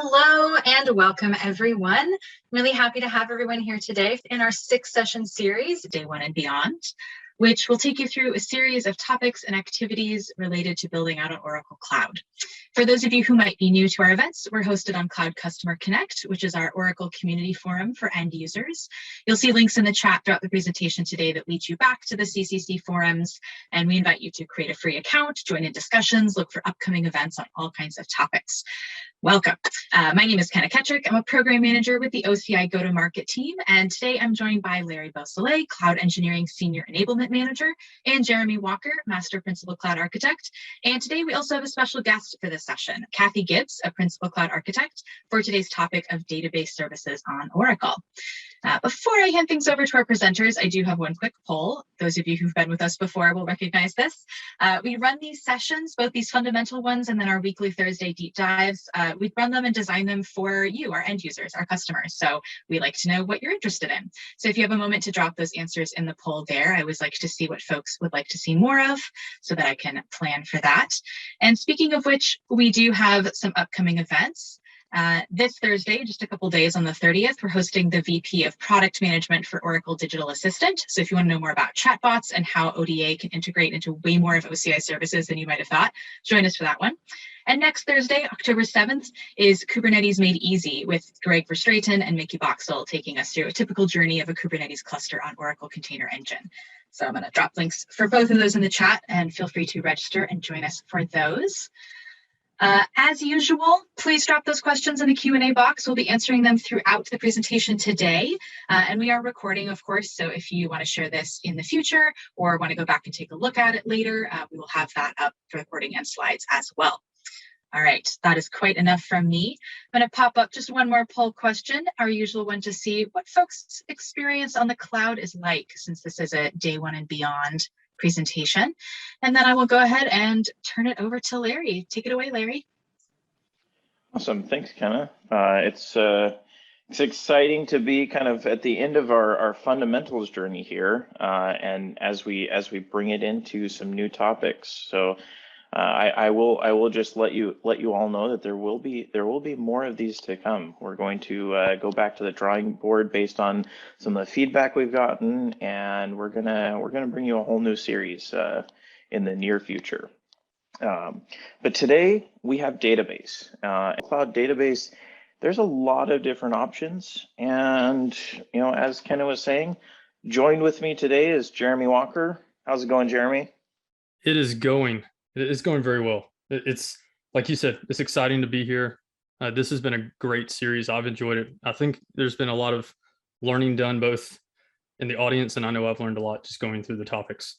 Hello and welcome everyone. I'm really happy to have everyone here today in our 6-session series, Day 1 and Beyond, which will take you through a series of topics and activities related to building out an Oracle Cloud. For those of you who might be new to our events, we're hosted on Cloud Customer Connect, which is our Oracle community forum for end users. You'll see links in the chat throughout the presentation today that lead you back to the CCC forums, and we invite you to create a free account, join in discussions, look for upcoming events on all kinds of topics. Welcome. My name is Kenna Kettrick. I'm a program manager with the OCI go-to-market team, and today I'm joined by Larry Beausoleil, Cloud Engineering Senior Enablement Manager, and Jeremy Walker, Master Principal Cloud Architect. And today we also have a special guest for this session, Kathy Gibbs, a Principal Cloud Architect, for today's topic of database services on Oracle. Before I hand things over to our presenters, I do have one quick poll. Those of you who've been with us before will recognize this. We run these sessions, both these fundamental ones and then our weekly Thursday deep dives. We run them and design them for you, our end users, our customers. So we like to know what you're interested in. So if you have a moment to drop those answers in the poll there, I always like to see what folks would like to see more of so that I can plan for that. And speaking of which, we do have some upcoming events. This Thursday, just a couple days on the 30th, we're hosting the VP of Product Management for Oracle Digital Assistant. So if you want to know more about chatbots and how ODA can integrate into way more of OCI services than you might have thought, join us for that one. And next Thursday, October 7th, is Kubernetes Made Easy with Greg Verstraeten and Mickey Boxall taking us through a typical journey of a Kubernetes cluster on Oracle Container Engine. So I'm going to drop links for both of those in the chat, and feel free to register and join us for those. As usual, please drop those questions in the Q&A box. We'll be answering them throughout the presentation today. And we are recording, of course, so if you want to share this in the future or want to go back and take a look at it later, we will have that up for recording and slides as well. All right, that is quite enough from me. I'm going to pop up just one more poll question, our usual one, to see what folks' experience on the cloud is like, since this is a Day 1 and Beyond presentation. And then I will go ahead and turn it over to Larry. Take it away, Larry. Awesome, thanks, Kenna. It's exciting to be kind of at the end of our fundamentals journey here, and as we bring it into some new topics. So I will just let you all know that there will be more of these to come. We're going to go back to the drawing board based on some of the feedback we've gotten, and we're gonna bring you a whole new series in the near future. But today we have database, cloud database. There's a lot of different options, and as Kenna was saying, joined with me today is Jeremy Walker. How's it going, Jeremy? It is going very well. It's like you said, it's exciting to be here. This has been a great series. I've enjoyed it. I think there's been a lot of learning done both in the audience, and I know I've learned a lot just going through the topics.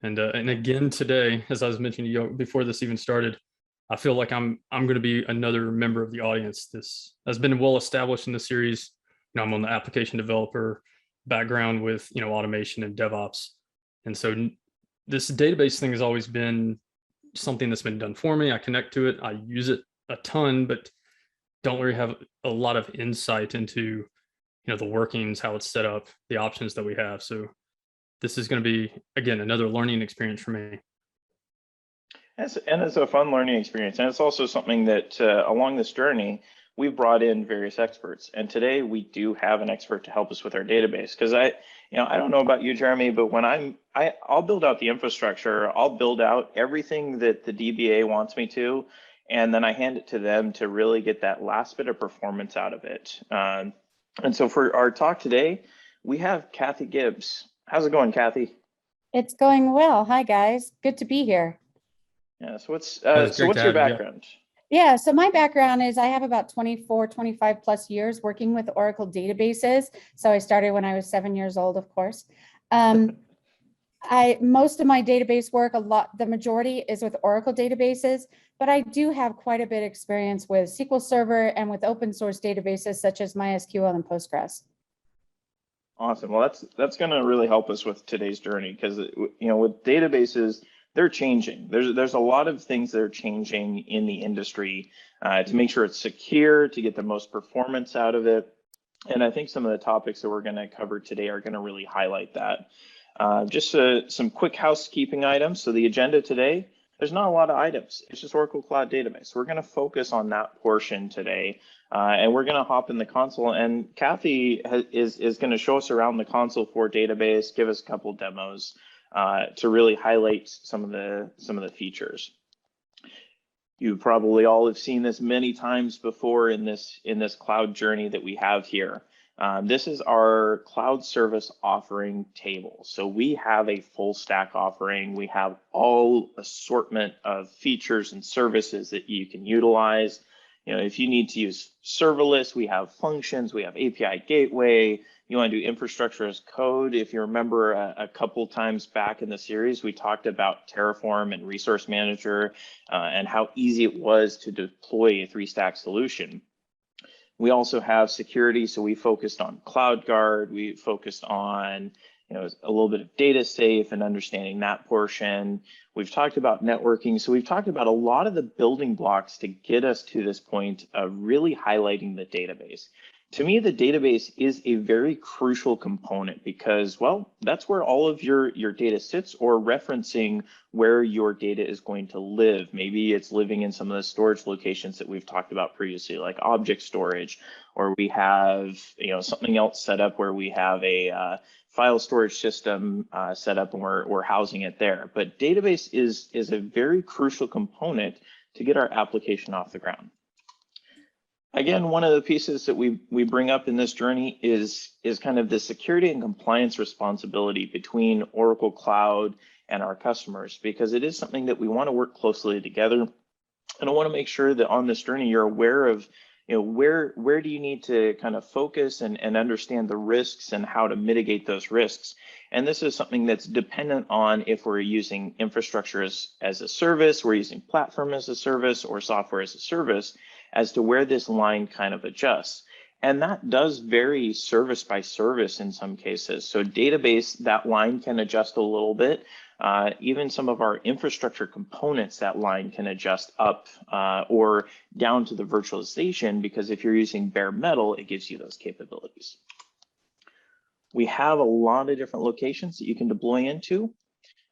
And again today, as I was mentioning to you before this even started, I feel like I'm going to be another member of the audience. This has been well established in the series. I'm on the application developer background with automation and DevOps, and so this database thing has always been something that's been done for me. I connect to it, I use it a ton, but don't really have a lot of insight into the workings, how it's set up, the options that we have. So this is going to be, again, another learning experience for me. And it's a fun learning experience, and it's also something that along this journey we've brought in various experts, and today we do have an expert to help us with our database. Because I don't know about you, Jeremy, but when I'll build out the infrastructure, I'll build out everything that the DBA wants me to, and then I hand it to them to really get that last bit of performance out of it. And so for our talk today, we have Kathy Gibbs. How's it going, Kathy? It's going well. Hi, guys. Good to be here. Yeah. So what's your background? Yeah, so my background is I have about 25 plus years working with Oracle databases. So I started when I was 7 years old, of course. Most of my database work, the majority is with Oracle databases, but I do have quite a bit of experience with SQL Server and with open source databases such as MySQL and Postgres. Awesome. Well, that's going to really help us with today's journey, because with databases, they're changing. There's a lot of things that are changing in the industry to make sure it's secure, to get the most performance out of it. And I think some of the topics that we're going to cover today are going to really highlight that. Just some quick housekeeping items. So the agenda today, there's not a lot of items. It's just Oracle Cloud Database. We're going to focus on that portion today. And we're going to hop in the console, and Kathy is going to show us around the console for database, give us a couple demos to really highlight some of the features. You probably all have seen this many times before in this cloud journey that we have here. This is our cloud service offering table. So we have a full stack offering. We have all assortment of features and services that you can utilize. You know, if you need to use serverless, we have functions, we have API gateway. You want to do infrastructure as code. If you remember a couple times back in the series, we talked about Terraform and Resource Manager and how easy it was to deploy a 3-stack solution. We also have security, so we focused on CloudGuard. We focused on, you know, a little bit of data safe and understanding that portion. We've talked about networking. So we've talked about a lot of the building blocks to get us to this point of really highlighting the database. To me, the database is a very crucial component because, well, that's where all of your data sits, or referencing where your data is going to live. Maybe it's living in some of the storage locations that we've talked about previously, like object storage, or we have, you know, something else set up where we have a file storage system set up and we're housing it there. But database is a very crucial component to get our application off the ground. Again, one of the pieces that we bring up in this journey is kind of the security and compliance responsibility between Oracle Cloud and our customers, because it is something that we want to work closely together. And I want to make sure that on this journey, you're aware of, you know, where do you need to kind of focus and understand the risks and how to mitigate those risks. And this is something that's dependent on if we're using infrastructure as a service, we're using platform as a service, or software as a service, as to where this line kind of adjusts. And that does vary service by service in some cases. So database, that line can adjust a little bit. Even some of our infrastructure components, that line can adjust up or down to the virtualization, because if you're using bare metal, it gives you those capabilities. We have a lot of different locations that you can deploy into,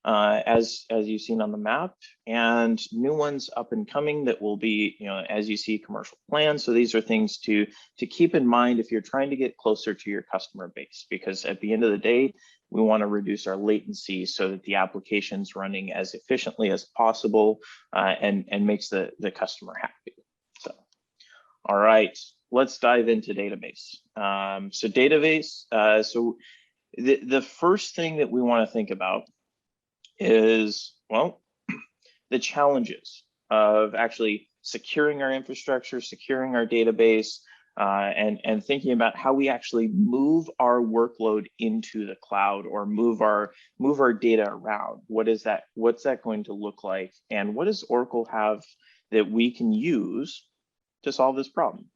as you've seen on the map, and new ones up and coming that will be, you know, as you see, commercial plans. So these are things to keep in mind if you're trying to get closer to your customer base, because at the end of the day, we want to reduce our latency so that the application's running as efficiently as possible and makes the customer happy. So, all right, let's dive into database. So database, so the first thing that we want to think about is, well, the challenges of actually securing our infrastructure, securing our database, and thinking about how we actually move our workload into the cloud, or move our data around. What's that going to look like? And what does Oracle have that we can use to solve this problem?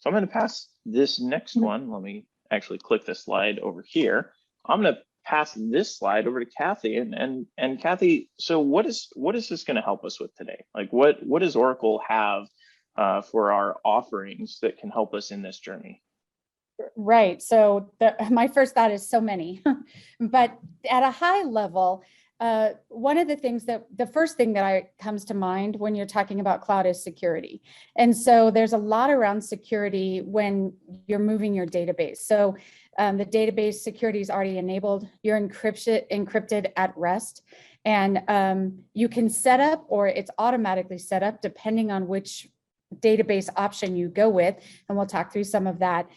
So I'm going to pass this next one. Let me actually click this slide over here. I'm going to pass this slide over to Kathy, and Kathy, so what is this going to help us with today? Like what does Oracle have for our offerings that can help us in this journey? Right. So my first thought is so many, but at a high level, one of the things the first thing that comes to mind when you're talking about cloud is security. And so there's a lot around security when you're moving your database. So the database security is already enabled. You're encrypted at rest, and you can set up, or it's automatically set up depending on which database option you go with. And we'll talk through some of that.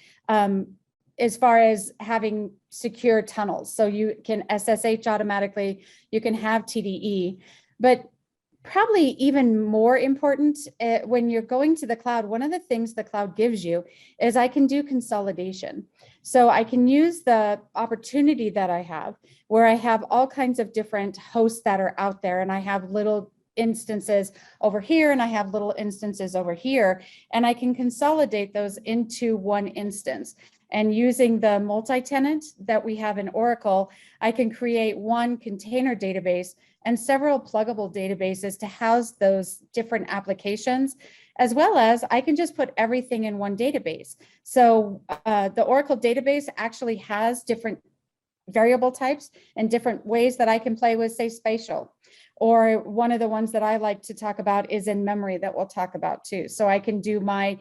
As far as having secure tunnels. So you can SSH automatically, you can have TDE, but probably even more important when you're going to the cloud, one of the things the cloud gives you is I can do consolidation. So I can use the opportunity that I have where I have all kinds of different hosts that are out there, and I have little instances over here and I have little instances over here, and I can consolidate those into one instance. And using the multi-tenant that we have in Oracle, I can create one container database and several pluggable databases to house those different applications, as well as I can just put everything in one database. So the Oracle database actually has different variable types and different ways that I can play with, say, spatial, Or one of the ones that I like to talk about is in memory that we'll talk about too. So I can do my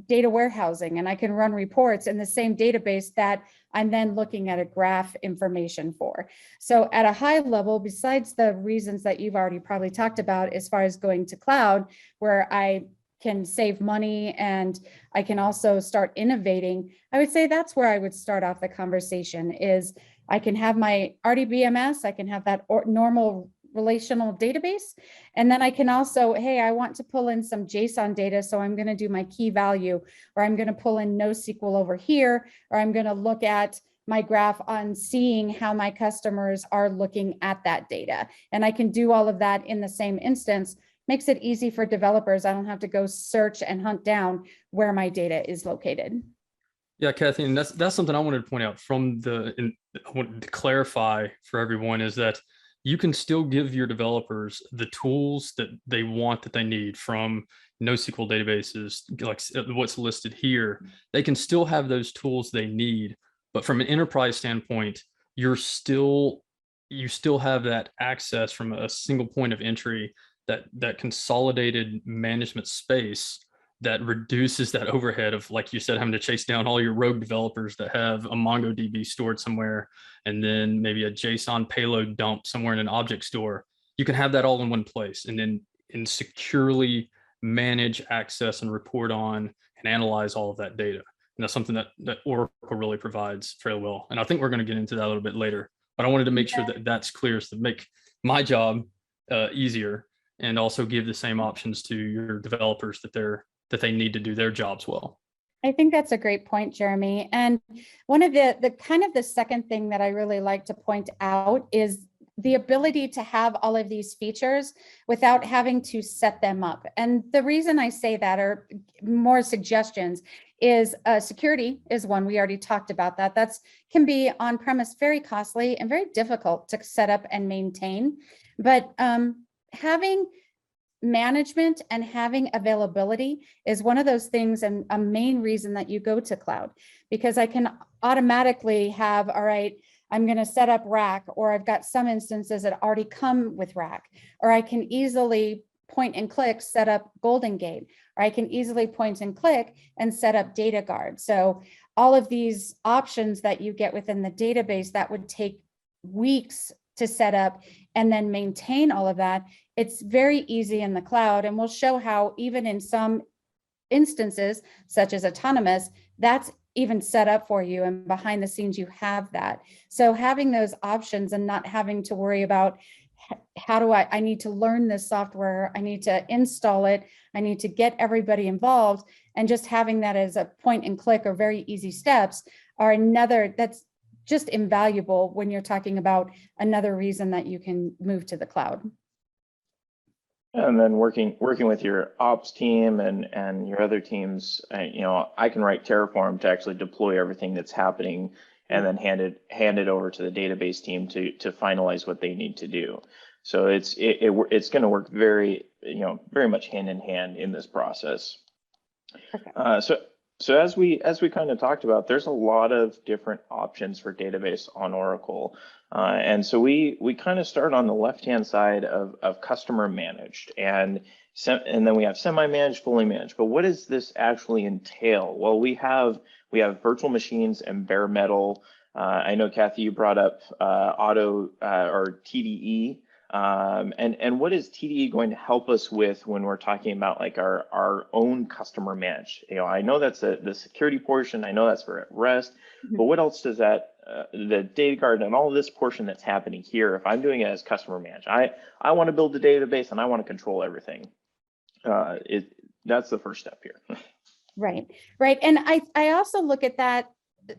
data warehousing and I can run reports in the same database that I'm then looking at a graph information for. So at a high level, besides the reasons that you've already probably talked about as far as going to cloud, where I can save money and I can also start innovating, I would say that's where I would start off the conversation. Is I can have my RDBMS, I can have that normal relational database. And then I can also, hey, I want to pull in some JSON data. So I'm going to do my key value, or I'm going to pull in NoSQL over here, or I'm going to look at my graph on seeing how my customers are looking at that data. And I can do all of that in the same instance. Makes it easy for developers. I don't have to go search and hunt down where my data is located. Yeah, Kathy, and that's something I wanted to point out I wanted to clarify for everyone is that you can still give your developers the tools that they want, that they need from NoSQL databases, like what's listed here. They can still have those tools they need, but from an enterprise standpoint, you still have that access from a single point of entry, that consolidated management space that reduces that overhead of, like you said, having to chase down all your rogue developers that have a MongoDB stored somewhere, and then maybe a JSON payload dump somewhere in an object store. You can have that all in one place and then securely manage, access, and report on and analyze all of that data. And that's something that Oracle really provides fairly well. And I think we're going to get into that a little bit later, but I wanted to make sure that that's clear, so to make my job easier and also give the same options to your developers that they need to do their jobs well. I think that's a great point, Jeremy. And one of the kind of the second thing that I really like to point out is the ability to have all of these features without having to set them up. And the reason I say that, or more suggestions, is security is one. We already talked about that. That's can be on-premise very costly and very difficult to set up and maintain. But having management and having availability is one of those things, and a main reason that you go to cloud, because I can automatically have, all right, I'm going to set up rack, or I've got some instances that already come with rack, or I can easily point and click, set up Golden Gate, or I can easily point and click and set up Data Guard. So all of these options that you get within the database that would take weeks to set up and then maintain all of that, it's very easy in the cloud. And we'll show how even in some instances, such as autonomous, that's even set up for you, and behind the scenes you have that. So having those options and not having to worry about how do I need to learn this software, I need to install it, I need to get everybody involved, and just having that as a point and click or very easy steps are another, that's just invaluable when you're talking about another reason that you can move to the cloud. And then working with your ops team and your other teams, I can write Terraform to actually deploy everything that's happening, and then hand it over to the database team to finalize what they need to do. So it's going to work very much hand in hand in this process. So as we kind of talked about, there's a lot of different options for database on Oracle. And so we kind of start on the left-hand side of customer managed, and then we have semi-managed, fully managed. But what does this actually entail? Well, we have virtual machines and bare metal. I know, Kathy, you brought up auto or TDE. And what is TDE going to help us with when we're talking about like our own customer managed? I know that's the security portion. I know that's for at rest, but what else does that, the data guard and all this portion that's happening here, if I'm doing it as customer managed, I want to build a database and I want to control everything. That's the first step here. Right. And I also look at that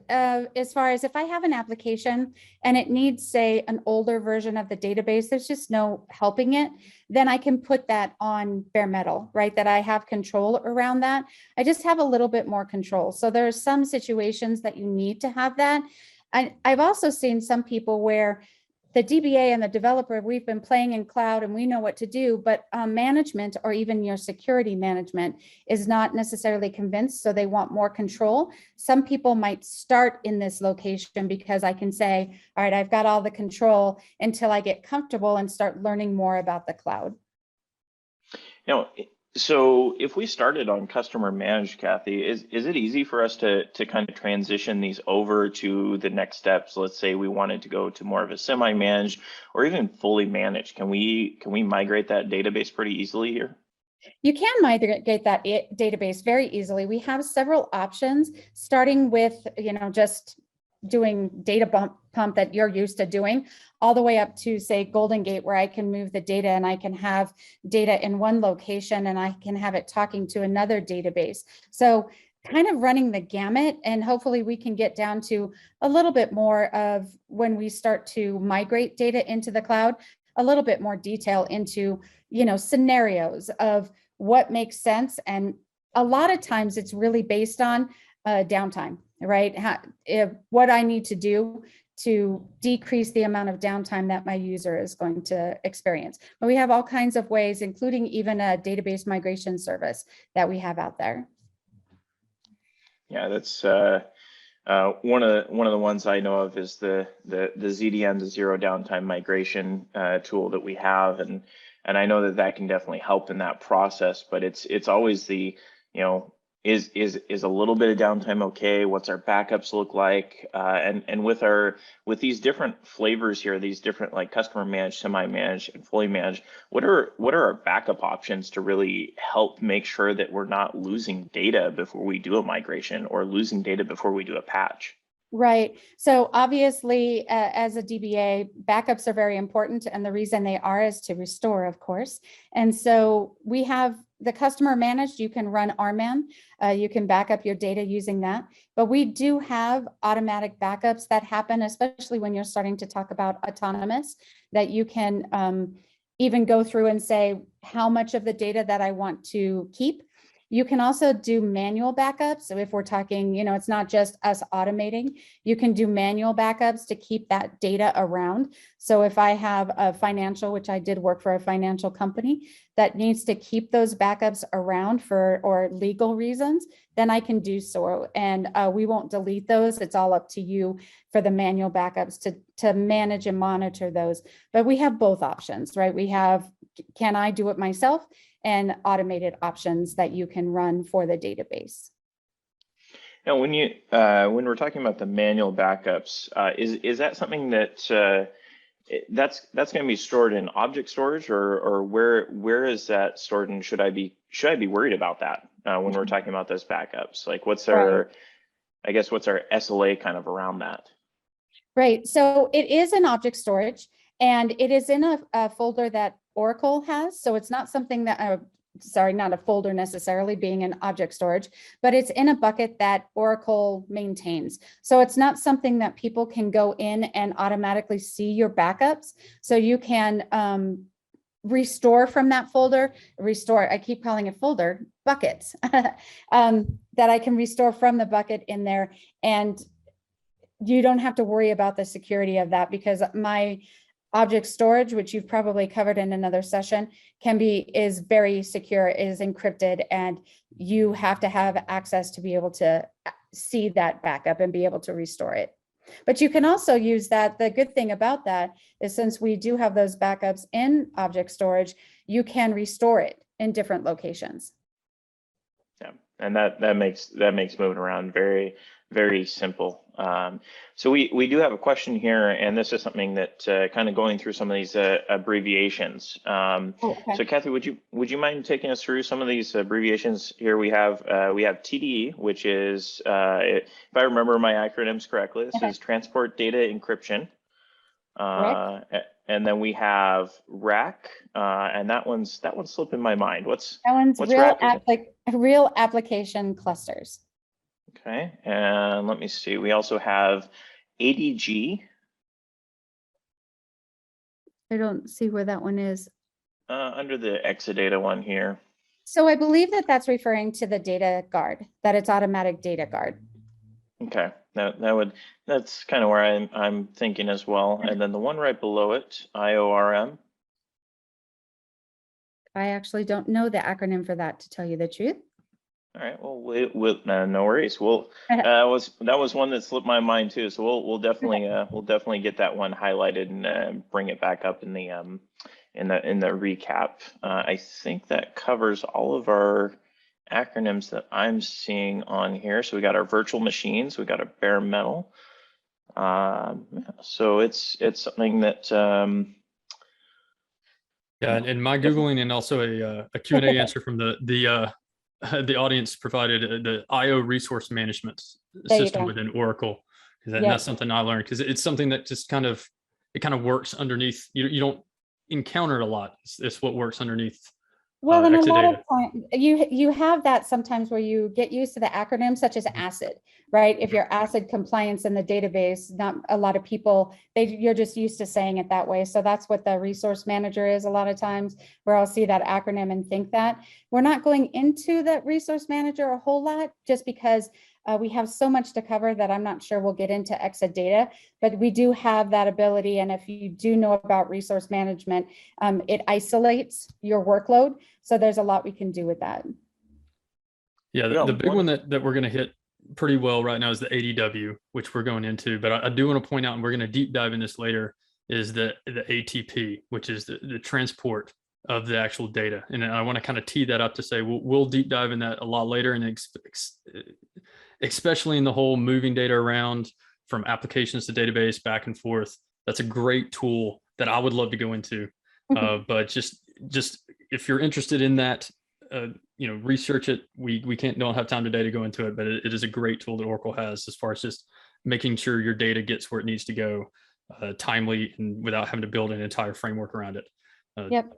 as far as if I have an application and it needs, say, an older version of the database, there's just no helping it, then I can put that on bare metal, right? That I have control around that. I just have a little bit more control. So there are some situations that you need to have that. I've also seen some people where the DBA and the developer, we've been playing in cloud and we know what to do, but management or even your security management is not necessarily convinced, so they want more control. Some people might start in this location because I can say, all right, I've got all the control until I get comfortable and start learning more about the cloud. Now, so if we started on customer managed, Kathy, is it easy for us to kind of transition these over to the next steps? Let's say we wanted to go to more of a semi-managed or even fully managed. Can we migrate that database pretty easily here? You can migrate that database very easily. We have several options, starting with, just doing data pump that you're used to doing, all the way up to, say, Golden Gate, where I can move the data and I can have data in one location and I can have it talking to another database. So kind of running the gamut, and hopefully we can get down to a little bit more of, when we start to migrate data into the cloud, a little bit more detail into, scenarios of what makes sense. And a lot of times it's really based on downtime, right? What I need to do to decrease the amount of downtime that my user is going to experience. But we have all kinds of ways, including even a database migration service that we have out there. Yeah, that's one of the ones I know of is the ZDM, the zero downtime migration tool that we have, and I know that can definitely help in that process. But it's always the, is a little bit of downtime okay? What's our backups look like? And with these different flavors here, these different like customer managed, semi-managed, and fully managed, what are our backup options to really help make sure that we're not losing data before we do a migration or losing data before we do a patch? Right. So obviously, as a DBA, backups are very important. And the reason they are is to restore, of course. And so we have the customer managed. You can run RMAN. You can back up your data using that. But we do have automatic backups that happen, especially when you're starting to talk about autonomous, that you can even go through and say how much of the data that I want to keep. You can also do manual backups. So if we're talking, it's not just us automating, you can do manual backups to keep that data around. So if I have a financial, which I did work for a financial company that needs to keep those backups around or legal reasons, then I can do so. And we won't delete those. It's all up to you for the manual backups to manage and monitor those. But we have both options, right? We have, can I do it myself? And automated options that you can run for the database. Now, when we're talking about the manual backups, is that something that's going to be stored in object storage, or where is that stored, and should I be worried about that when we're talking about those backups? Like, what's our SLA kind of around that? Right. So it is an object storage, and it is in a folder that Oracle has. So it's not something that, not a folder necessarily being an object storage, but it's in a bucket that Oracle maintains. So it's not something that people can go in and automatically see your backups. So you can restore from that folder, I keep calling it folder, buckets, that I can restore from the bucket in there. And you don't have to worry about the security of that, because my object storage, which you've probably covered in another session, is very secure, is encrypted, and you have to have access to be able to see that backup and be able to restore it. But you can also use that. The good thing about that is, since we do have those backups in object storage, you can restore it in different locations. Yeah, and that makes moving around very, very simple. So we do have a question here, and this is something that kind of going through some of these abbreviations. Okay. So Kathy, would you mind taking us through some of these abbreviations here? We have TDE, which is, if I remember my acronyms correctly, this is Transport Data Encryption. And then we have RAC, and that one's slipping my mind. What's real application clusters. Okay, and let me see. We also have ADG. I don't see where that one is. Under the Exadata one here. So I believe that that's referring to the data guard, that it's automatic data guard. Okay, that's kind of where I'm thinking as well. And then the one right below it, IORM. I actually don't know the acronym for that, to tell you the truth. All right, well, no worries. Well, that was one that slipped my mind too. So we'll definitely get that one highlighted and bring it back up in the recap. I think that covers all of our acronyms that I'm seeing on here. So we got our virtual machines, we got our bare metal. So it's something that yeah, and my Googling and also a Q&A answer from the audience provided the IO resource management system within Oracle. And that's something I learned, because it's something that just kind of works underneath. You don't encounter it a lot. It's what works underneath. Well, and a lot of times you have that sometimes where you get used to the acronyms, such as ACID, right? If you're ACID compliance in the database, not a lot of people, you're just used to saying it that way. So that's what the resource manager is a lot of times, where I'll see that acronym and think that. We're not going into that resource manager a whole lot, just because we have so much to cover that I'm not sure we'll get into Exadata, but we do have that ability. And if you do know about resource management, it isolates your workload. So there's a lot we can do with that. Yeah, the big one that we're going to hit pretty well right now is the ADW, which we're going into. But I do want to point out, and we're going to deep dive in this later, is the ATP, which is the transport of the actual data. And I want to kind of tee that up to say we'll deep dive in that a lot later, and especially in the whole moving data around from applications to database back and forth. That's a great tool that I would love to go into. But just if you're interested in that, research it. We don't have time today to go into it, but it is a great tool that Oracle has as far as just making sure your data gets where it needs to go timely and without having to build an entire framework around it. Yep.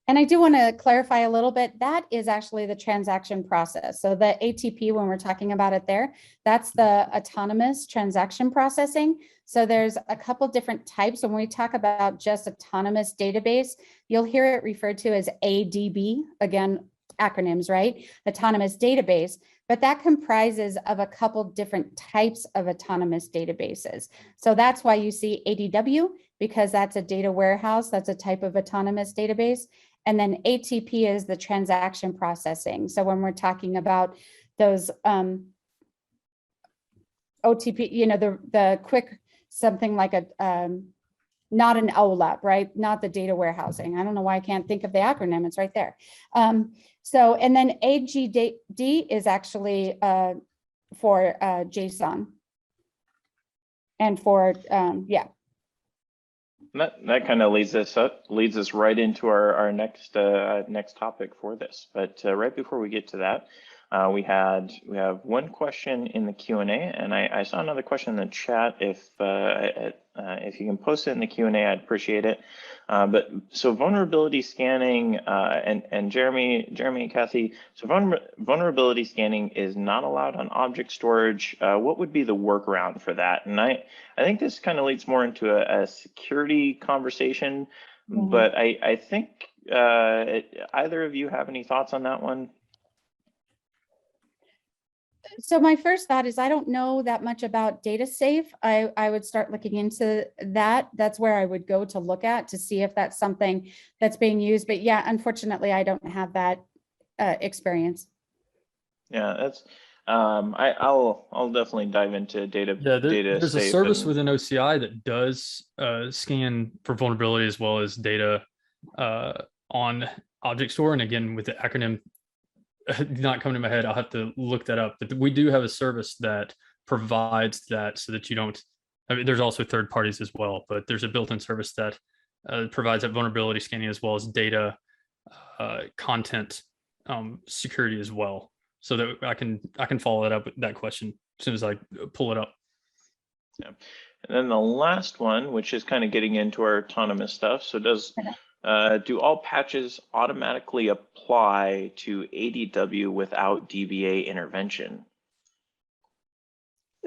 And I do want to clarify a little bit, that is actually the transaction process. So the ATP, when we're talking about it there, that's the autonomous transaction processing. So there's a couple different types. When we talk about just autonomous database, you'll hear it referred to as ADB, again, acronyms, right? Autonomous database, but that comprises of a couple different types of autonomous databases. So that's why you see ADW, because that's a data warehouse, that's a type of autonomous database. And then ATP is the transaction processing. So when we're talking about those OTP, the quick, something like not an OLAP, right? Not the data warehousing. I don't know why I can't think of the acronym, it's right there. So, and then AGD is actually for JSON. And for, yeah. That kind of leads us right into our next topic for this. But right before we get to that, we have one question in the Q&A, and I saw another question in the chat. If you can post it in the Q&A, I'd appreciate it. But so vulnerability scanning, and Jeremy and Kathy, so vulnerability scanning is not allowed on object storage. What would be the workaround for that? And I think this kind of leads more into a security conversation, but I think either of you have any thoughts on that one? So my first thought is I don't know that much about data safe. I would start looking into that. That's where I would go to look at to see if that's something that's being used. But yeah, unfortunately, I don't have that experience. Yeah, that's I'll definitely dive into data. Yeah, data there's a service within OCI that does scan for vulnerability as well as data on object store. And again, with the acronym not coming to my head, I'll have to look that up. But we do have a service that provides that so that you don't, I mean, there's also third parties as well, but there's a built-in service that provides that vulnerability scanning as well as data content security as well. So that I can follow that up with that question as soon as I pull it up. Yeah. And then the last one, which is kind of getting into our autonomous stuff. So do all patches automatically apply to ADW without DBA intervention?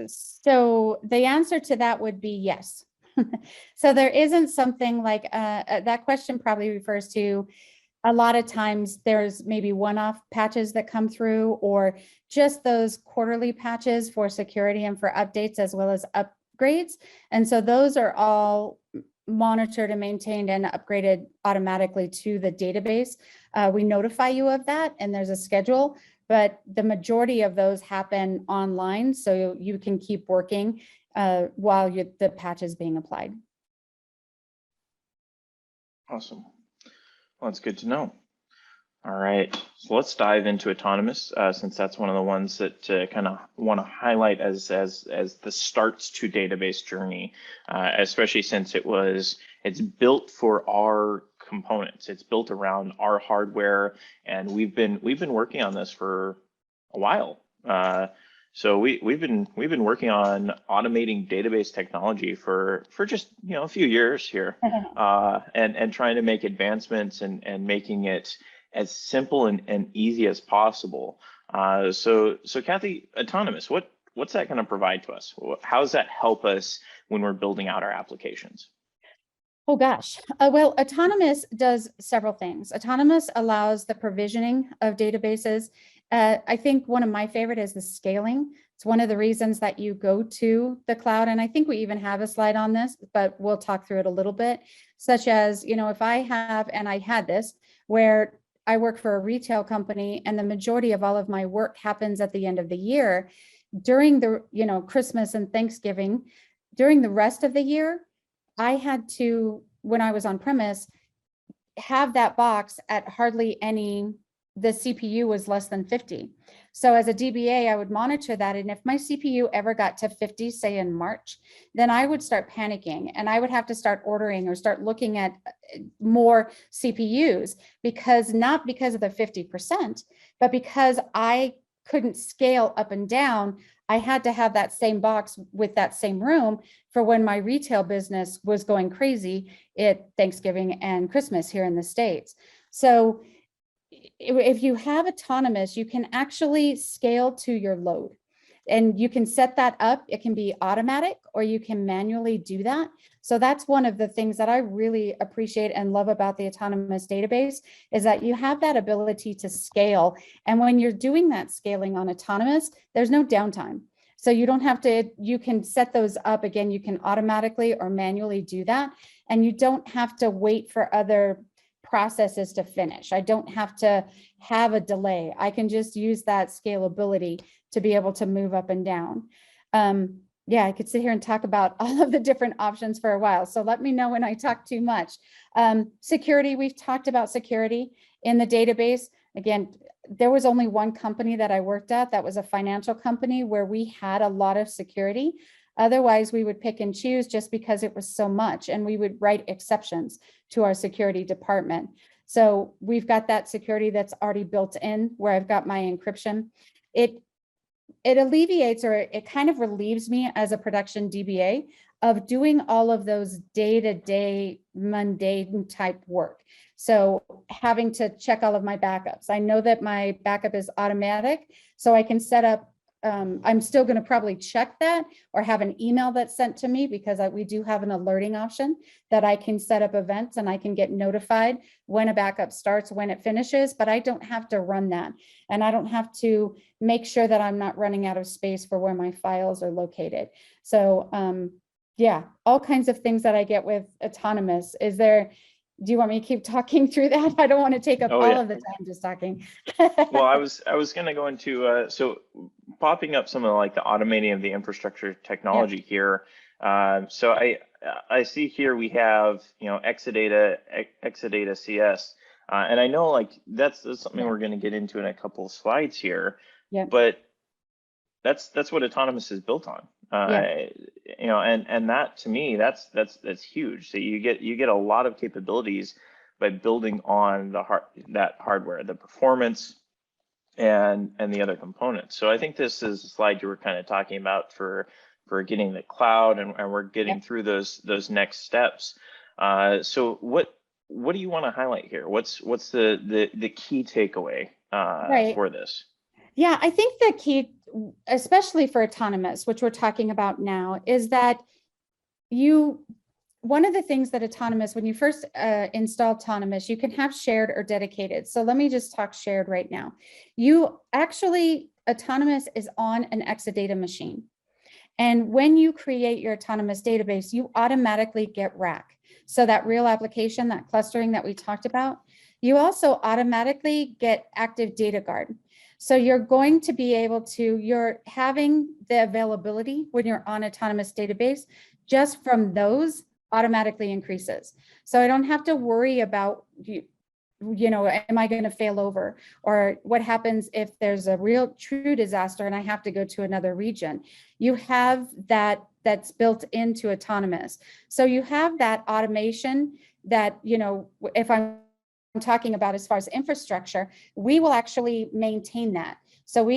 So the answer to that would be yes. So there isn't something like that question probably refers to a lot of times there's maybe one-off patches that come through, or just those quarterly patches for security and for updates as well as upgrades. And so those are all monitored and maintained and upgraded automatically to the database. We notify you of that, and there's a schedule, but the majority of those happen online, so you can keep working while the patch is being applied. Awesome. Well, that's good to know. All right, so let's dive into autonomous, since that's one of the ones that kind of want to highlight as the starts to database journey, especially since it's built for our components. It's built around our hardware, and we've been working on this for a while. So we've been working on automating database technology for just a few years here, and trying to make advancements and making it as simple and easy as possible. So Kathy, autonomous, what's that going to provide to us? How does that help us when we're building out our applications? Oh gosh, well, autonomous does several things. Autonomous allows the provisioning of databases. I think one of my favorite is the scaling. It's one of the reasons that you go to the cloud. And I think we even have a slide on this, but we'll talk through it a little bit, such as, if I have, and I had this, where I work for a retail company and the majority of all of my work happens at the end of the year during the, Christmas and Thanksgiving. During the rest of the year, I had to, when I was on premise, have that box at hardly any, the CPU was less than 50. So as a DBA, I would monitor that. And if my CPU ever got to 50, say in March, then I would start panicking and I would have to start ordering or start looking at more CPUs, not because of the 50%, but because I couldn't scale up and down. I had to have that same box with that same room for when my retail business was going crazy at Thanksgiving and Christmas here in the States. So if you have autonomous, you can actually scale to your load, and you can set that up. It can be automatic or you can manually do that. So that's one of the things that I really appreciate and love about the autonomous database, is that you have that ability to scale. And when you're doing that scaling on autonomous, there's no downtime. So you don't have to, you can set those up again. You can automatically or manually do that. And you don't have to wait for other processes to finish. I don't have to have a delay. I can just use that scalability to be able to move up and down. Yeah, I could sit here and talk about all of the different options for a while. So let me know when I talk too much. Security, we've talked about security in the database. Again, there was only one company that I worked at that was a financial company where we had a lot of security. Otherwise, we would pick and choose just because it was so much, and we would write exceptions to our security department. So we've got that security that's already built in where I've got my encryption. It alleviates, or it kind of relieves me as a production DBA of doing all of those day-to-day mundane type work. So having to check all of my backups. I know that my backup is automatic, so I can set up, I'm still going to probably check that or have an email that's sent to me, because we do have an alerting option that I can set up events and I can get notified when a backup starts, when it finishes, but I don't have to run that. And I don't have to make sure that I'm not running out of space for where my files are located. So yeah, all kinds of things that I get with autonomous. Do you want me to keep talking through that? I don't want to take up all of the time just talking. Well, I was going to go into so popping up some of the automating of the infrastructure technology here. So I see here we have Exadata CS, and I know that's something we're going to get into in a couple of slides here. Yeah. But that's what autonomous is built on. And that, to me, that's huge. So you get a lot of capabilities by building on that hardware, the performance and the other components. So I think this is a slide you were kind of talking about for getting the cloud, and we're getting through those next steps. So what do you want to highlight here? What's the key takeaway for this? Yeah, I think the key, especially for autonomous, which we're talking about now, is that one of the things that autonomous, when you first install autonomous, you can have shared or dedicated. So let me just talk shared right now. You actually, autonomous is on an Exadata machine. And when you create your autonomous database, you automatically get RAC. So that real application, that clustering that we talked about, you also automatically get active data guard. So you're going to be able to, you're having the availability when you're on autonomous database, just from those automatically increases. So I don't have to worry about, you know, am I going to fail over? Or what happens if there's a real true disaster and I have to go to another region? You have that's built into autonomous. So you have that automation that, you know, if I'm talking about as far as infrastructure, we will actually maintain that. So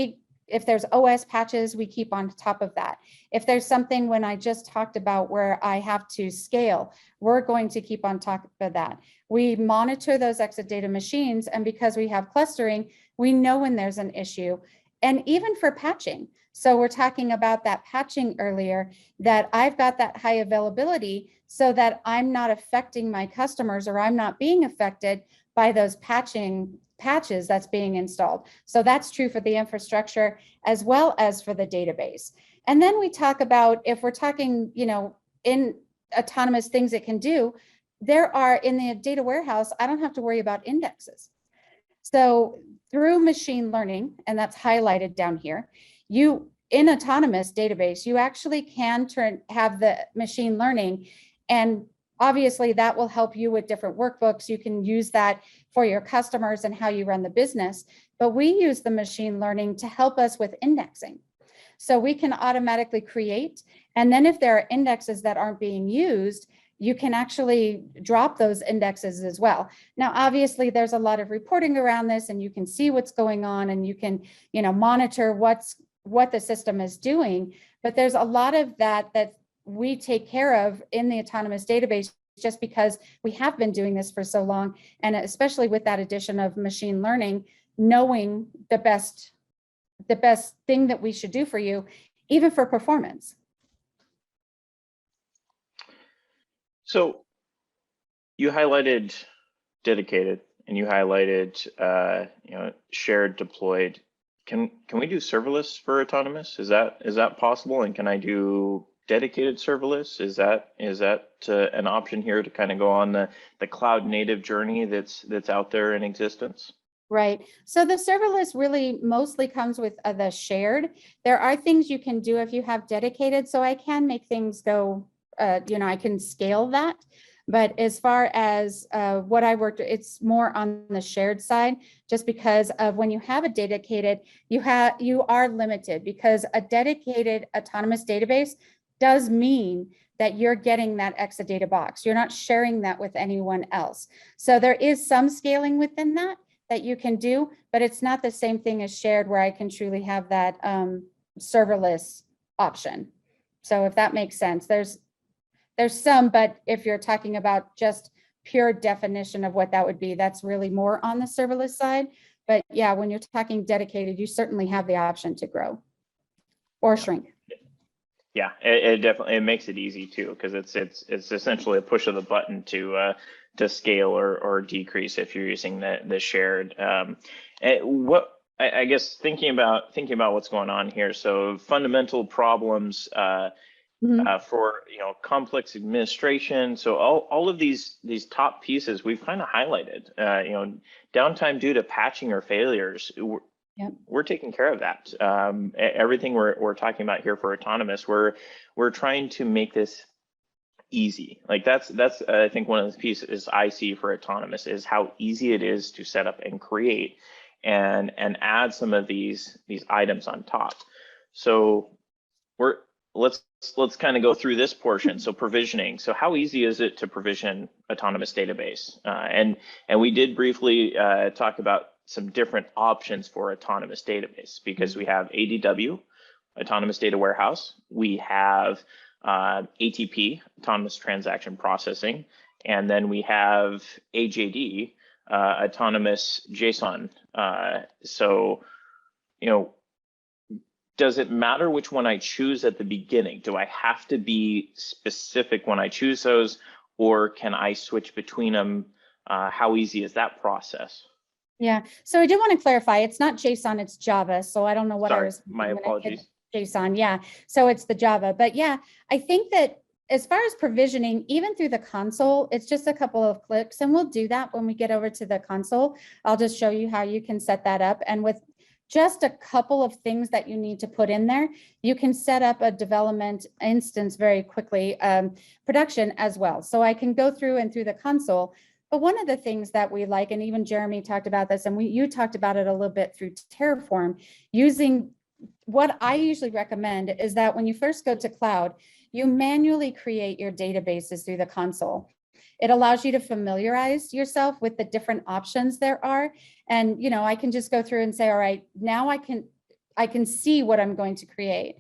if there's OS patches, we keep on top of that. If there's something when I just talked about where I have to scale, we're going to keep on top of that. We monitor those Exadata machines, and because we have clustering, we know when there's an issue. And even for patching. So we're talking about that patching earlier, that I've got that high availability so that I'm not affecting my customers, or I'm not being affected by those patches that's being installed. So that's true for the infrastructure as well as for the database. And then we talk about, if we're talking, you know, in autonomous things it can do, there are in the data warehouse, I don't have to worry about indexes. So through machine learning, and that's highlighted down here, you in autonomous database, you actually can have the machine learning, and obviously that will help you with different workbooks. You can use that for your customers and how you run the business, but we use the machine learning to help us with indexing. So we can automatically create, and then if there are indexes that aren't being used, you can actually drop those indexes as well. Now, obviously there's a lot of reporting around this, and you can see what's going on, and you can, you know, monitor what the system is doing, but there's a lot of that we take care of in the autonomous database, just because we have been doing this for so long. And especially with that addition of machine learning, knowing the best thing that we should do for you, even for performance. So you highlighted dedicated, and you highlighted you know, shared deployed. Can we do serverless for autonomous? Is that possible? And can I do dedicated serverless? Is that an option here to kind of go on the cloud native journey that's out there in existence? Right. So the serverless really mostly comes with the shared. There are things you can do if you have dedicated. So I can make things go, you know, I can scale that. But as far as what I worked, it's more on the shared side, just because of when you have a dedicated, you are limited, because a dedicated autonomous database does mean that you're getting that Exadata box. You're not sharing that with anyone else. So there is some scaling within that you can do, but it's not the same thing as shared, where I can truly have that serverless option. So if that makes sense, there's some, but if you're talking about just pure definition of what that would be, that's really more on the serverless side. But yeah, when you're talking dedicated, you certainly have the option to grow or shrink. Yeah, it definitely makes it easy too, because it's essentially a push of the button to scale or decrease if you're using the shared. I guess thinking about what's going on here. So fundamental problems for, you know, complex administration. So all of these top pieces we've kind of highlighted. You know, downtime due to patching or failures. We're taking care of that. Everything we're talking about here for autonomous, we're trying to make this easy. Like that's I think one of the pieces I see for autonomous is how easy it is to set up and create and add some of these items on top. So let's kind of go through this portion. So provisioning. So how easy is it to provision autonomous database? And we did briefly talk about some different options for autonomous database, because we have ADW, Autonomous Data Warehouse. We have ATP, Autonomous Transaction Processing. And then we have AJD, Autonomous JSON. So, you know, does it matter which one I choose at the beginning? Do I have to be specific when I choose those, or can I switch between them? How easy is that process? Yeah, so I do want to clarify, it's not JSON, it's Java. So I don't know what I Sorry, was. my when I said apologies. JSON, yeah. So it's the Java, but yeah, I think that as far as provisioning, even through the console, it's just a couple of clicks, and we'll do that when we get over to the console. I'll just show you how you can set that up. And with just a couple of things that you need to put in there, you can set up a development instance very quickly, production as well. So I can go through and through the console. But one of the things that we like, and even Jeremy talked about this, and you talked about it a little bit through Terraform, using what I usually recommend is that when you first go to cloud, you manually create your databases through the console. It allows you to familiarize yourself with the different options there are. And, you know, I can just go through and say, all right, now I can see what I'm going to create.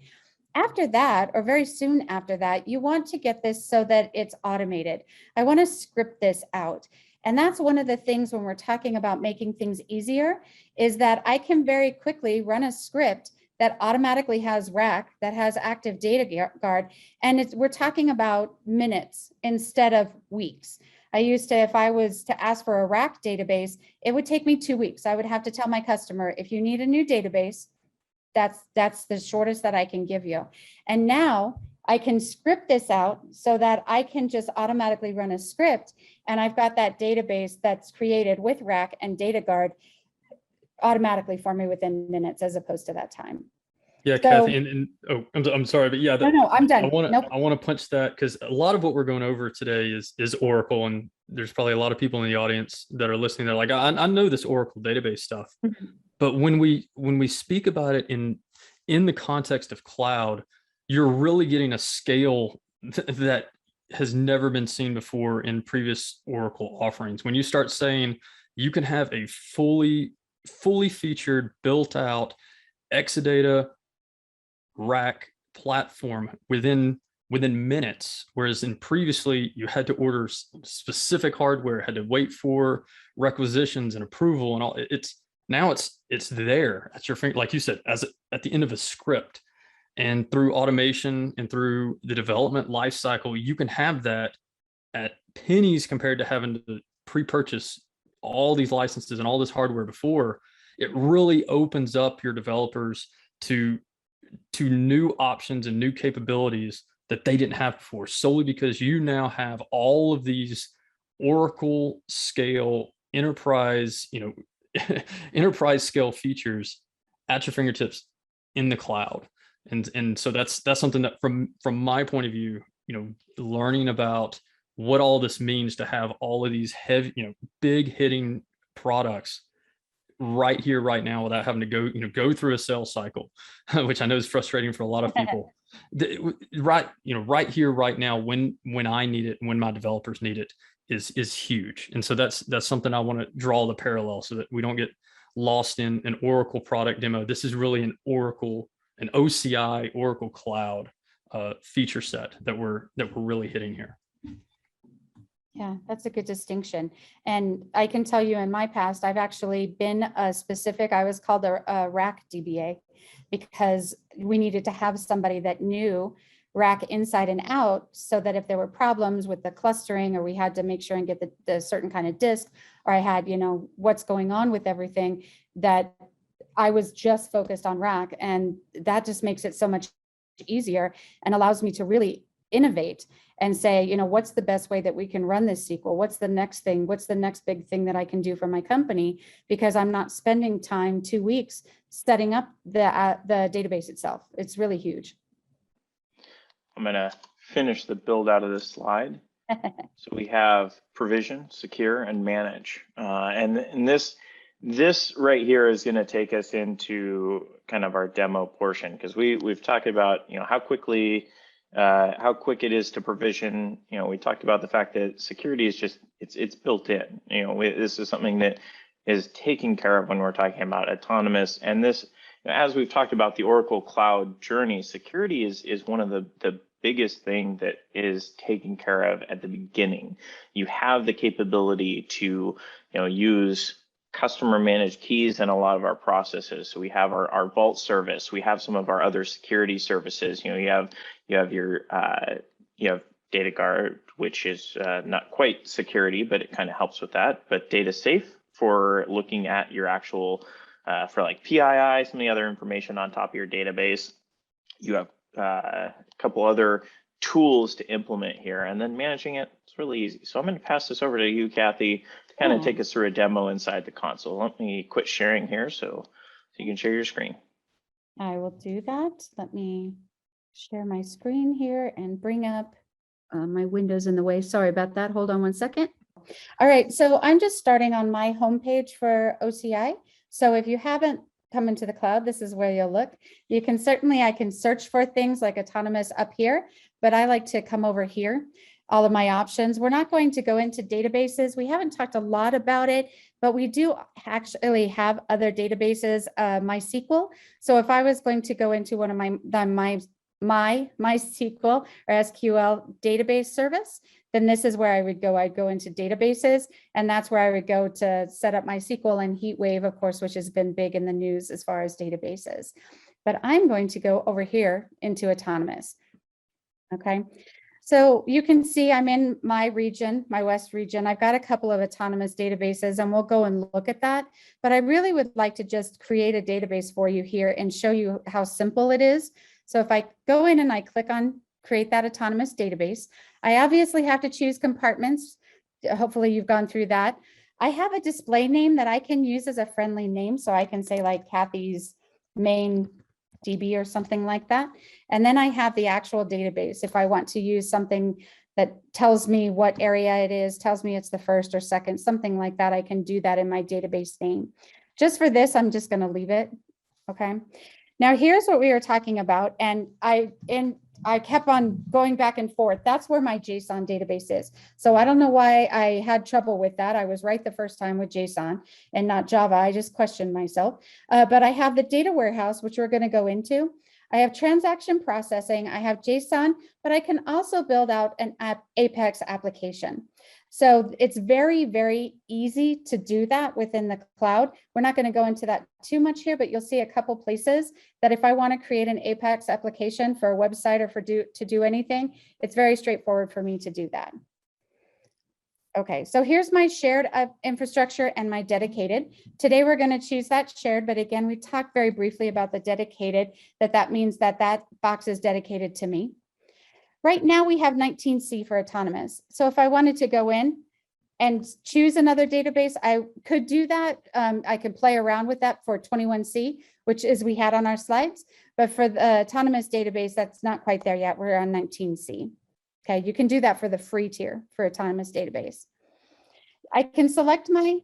After that, or very soon after that, you want to get this so that it's automated. I want to script this out. And that's one of the things when we're talking about making things easier, is that I can very quickly run a script that automatically has rack, that has active data guard. And we're talking about minutes instead of weeks. I used to, if I was to ask for a rack database, it would take me 2 weeks. I would have to tell my customer, if you need a new database, that's the shortest that I can give you. And now I can script this out so that I can just automatically run a script, and I've got that database that's created with rack and data guard automatically for me within minutes, as opposed to that time. Yeah, So, Kathy, and oh, I'm sorry, but yeah, no, I'm done. I want to Nope. I want to punch that, because a lot of what we're going over today is Oracle, and there's probably a lot of people in the audience that are listening. They're like, I know this Oracle database stuff, but when we speak about it in the context of cloud, you're really getting a scale that has never been seen before in previous Oracle offerings. When you start saying you can have a fully featured, built out Exadata rack platform within minutes, whereas in previously you had to order specific hardware, had to wait for requisitions and approval and all. Now it's there at your finger, like you said, at the end of a script. And through automation and through the development life cycle, you can have that at pennies compared to having to pre-purchase all these licenses and all this hardware before. It really opens up your developers to new options and new capabilities that they didn't have before, solely because you now have all of these Oracle scale enterprise, enterprise scale features at your fingertips in the cloud. And so that's something that from my point of view, learning about what all this means to have all of these heavy, big hitting products right here, right now, without having to go through a sales cycle, which I know is frustrating for a lot of people. Right here, right now, when I need it, when my developers need it, is huge. And so that's something I want to draw the parallel, so that we don't get lost in an Oracle product demo. This is really an OCI Oracle Cloud feature set that we're really hitting here. Yeah, that's a good distinction. And I can tell you in my past, I've actually been I was called a rack DBA, because we needed to have somebody that knew rack inside and out, so that if there were problems with the clustering, or we had to make sure and get the certain kind of disk, or I had, what's going on with everything, that I was just focused on rack. And that just makes it so much easier and allows me to really innovate and say, what's the best way that we can run this SQL? What's the next thing? What's the next big thing that I can do for my company? Because I'm not spending time 2 weeks setting up the database itself. It's really huge. I'm going to finish the build out of this slide. So we have provision, secure, and manage. And this right here is going to take us into kind of our demo portion, because we've talked about how quick it is to provision. We talked about the fact that security is just it's built in. This is something that is taken care of when we're talking about autonomous. And this, as we've talked about the Oracle Cloud journey, security is one of the biggest thing that is taken care of at the beginning. You have the capability to use customer managed keys in a lot of our processes. So we have our vault service, we have some of our other security services. You have your you have Data Guard, which is not quite security, but it kind of helps with that. But Data Safe for looking at your actual for like PII, some of the other information on top of your database. You have a couple other tools to implement here, and then managing it, it's really easy. So I'm going to pass this over to you, Kathy, to kind of take us through a demo inside the console. Let me quit sharing here so you can share your screen. I will do that. Let me share my screen here and bring up my windows in the way. Sorry about that. Hold on one second. All right, so I'm just starting on my homepage for OCI. So if you haven't come into the cloud, this is where you'll look. You can certainly, I can search for things like autonomous up here, but I like to come over here, all of my options. We're not going to go into databases. We haven't talked a lot about it, but we do actually have other databases, MySQL. So if I was going to go into one of my MySQL or SQL database service, then this is where I would go. I'd go into databases, and that's where I would go to set up MySQL and HeatWave, of course, which has been big in the news as far as databases. But I'm going to go over here into autonomous. Okay, so you can see I'm in my region, my West region. I've got a couple of autonomous databases, and we'll go and look at that. But I really would like to just create a database for you here and show you how simple it is. So if I go in and I click on create that autonomous database, I obviously have to choose compartments. Hopefully you've gone through that. I have a display name that I can use as a friendly name. So I can say like Kathy's main DB or something like that. And then I have the actual database. If I want to use something that tells me what area it is, tells me it's the first or second, something like that, I can do that in my database name. Just for this, I'm just going to leave it. Okay. Now here's what we were talking about. And I kept on going back and forth. That's where my JSON database is. So I don't know why I had trouble with that. I was right the first time with JSON and not Java. I just questioned myself. But I have the data warehouse, which we're going to go into. I have transaction processing. I have JSON, but I can also build out an Apex application. So it's very, very easy to do that within the cloud. We're not going to go into that too much here, but you'll see a couple places that if I want to create an Apex application for a website or to do anything, it's very straightforward for me to do that. Okay, so here's my shared infrastructure and my dedicated. Today we're going to choose that shared, but again, we talked very briefly about the dedicated, that means that that box is dedicated to me. Right now we have 19C for autonomous. So if I wanted to go in and choose another database, I could do that. I could play around with that for 21C, which is we had on our slides. But for the autonomous database, that's not quite there yet. We're on 19C. Okay, you can do that for the free tier for autonomous database. I can select my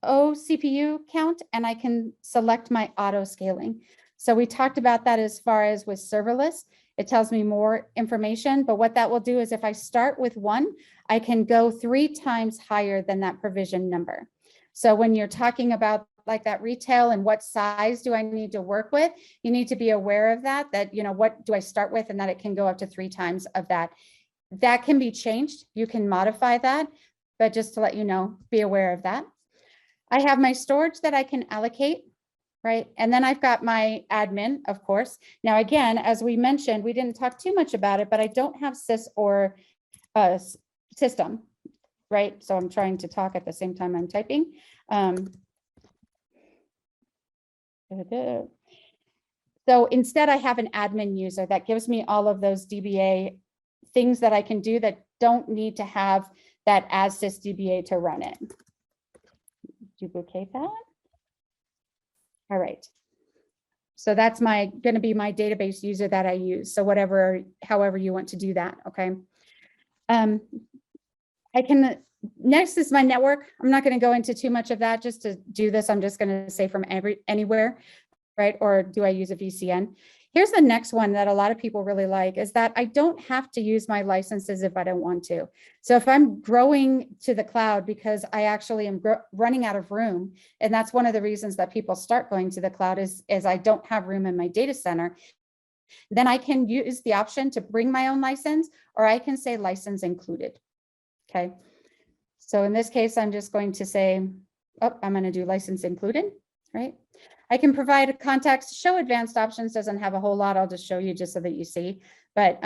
CPU count and I can select my auto scaling. So we talked about that as far as with serverless. It tells me more information, but what that will do is if I start with 1, I can go 3 times higher than that provision number. So when you're talking about like that retail and what size do I need to work with, you need to be aware of that, what do I start with, and that it can go up to 3 times of that. That can be changed. You can modify that, but just to let you know, be aware of that. I have my storage that I can allocate. Right. And then I've got my admin, of course. Now, again, as we mentioned, we didn't talk too much about it, but I don't have sys or system. Right. So I'm trying to talk at the same time I'm typing. So instead, I have an admin user that gives me all of those DBA things that I can do that don't need to have that as sysdba to run it. Duplicate that. All right. So that's going to be my database user that I use. So however you want to do that. Okay. Next is my network. I'm not going to go into too much of that. Just to do this, I'm just going to say from anywhere, right? Or do I use a VCN? Here's the next one that a lot of people really like is that I don't have to use my licenses if I don't want to. So if I'm growing to the cloud because I actually am running out of room, and that's one of the reasons that people start going to the cloud is I don't have room in my data center, then I can use the option to bring my own license, or I can say license included. Okay. So in this case, I'm just going to say I'm going to do license included, right? I can provide a context. Show advanced options doesn't have a whole lot. I'll just show you just so that you see, but